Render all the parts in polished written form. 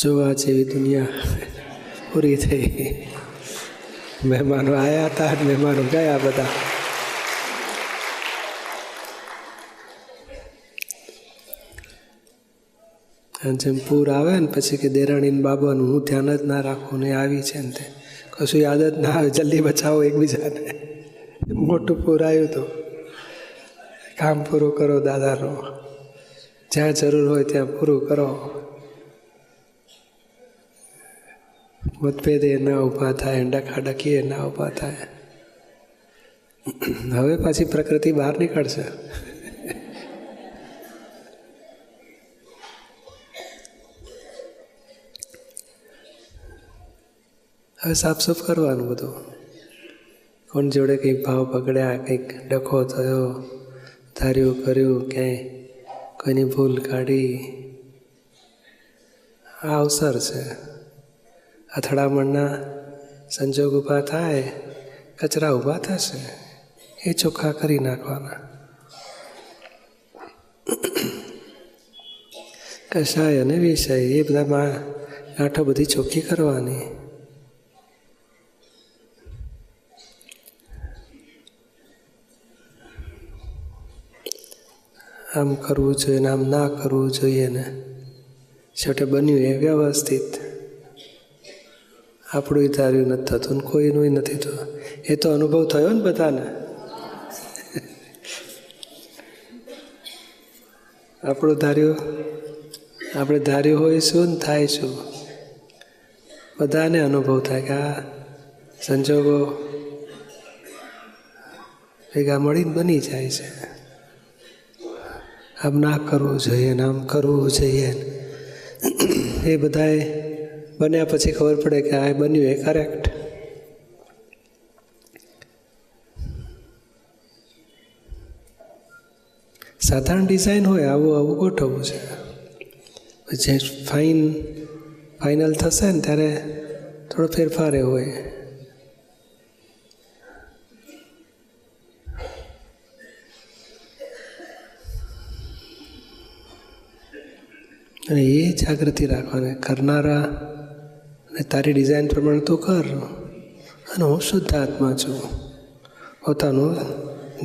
જોવા જેવી દુનિયા પૂરી થઈ. મહેમાનો આવ્યા હતા, મહેમાનો ગયા બધા. જેમ પૂર આવે ને પછી કે દેરાણીને બાબાનું હું ધ્યાન જ ના રાખું ને આવી છે ને તે કશું યાદ જ ના આવે, જલ્દી બચાવો એકબીજાને. મોટું પૂર આવ્યું હતું, કામ પૂરું કરો દાદાનું, જ્યાં જરૂર હોય ત્યાં પૂરું કરો. મતભેદ એ ના ઊભા થાય, ડખાડખી એ ના ઊભા થાય. હવે પાછી પ્રકૃતિ બહાર નીકળશે. હવે સાફસૂફ કરવાનું બધું. કોણ જોડે કંઈક ભાવ બગડ્યા, કંઈક ડખો થયો, ધાર્યું કર્યું, ક્યાંય કોઈની ભૂલ કાઢી, આ અવસર છે. અથડામણના સંજોગ ઊભા થાય, કચરા ઊભા થશે, એ ચોખ્ખા કરી નાખવાના. કશાય અને વિષય એ બધામાં ગાંઠો બધી ચોખ્ખી કરવાની. આમ કરવું જોઈએ ને આમ ના કરવું જોઈએ ને છેવટે બન્યું એ વ્યવસ્થિત. આપણું ધાર્યું નથી થતું ને કોઈનું નથી થતું. એ તો અનુભવ થયો ને બધાને. આપણું ધાર્યું, આપણે ધાર્યું હોય શું ને થાય શું, બધાને અનુભવ થાય કે આ સંજોગો ભેગા મળીને બની જાય છે. આમ ના કરવું જોઈએ ને આમ કરવું જોઈએ. એ બધાએ બન્યા પછી ખબર પડે કે આ બન્યું એ કરેક્ટ. સાધારણ ડિઝાઇન હોય આવું આવું ગોઠવવું છે. જે ફાઇનલ થશે ને ત્યારે થોડો ફેરફાર એ હોય. અને એ જાગૃતિ રાખવાની. કરનારા અને તારી ડિઝાઇન પ્રમાણે તું કર, અને હું શુદ્ધ આત્મા છું, પોતાનું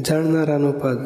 જાણનારાનું પદ.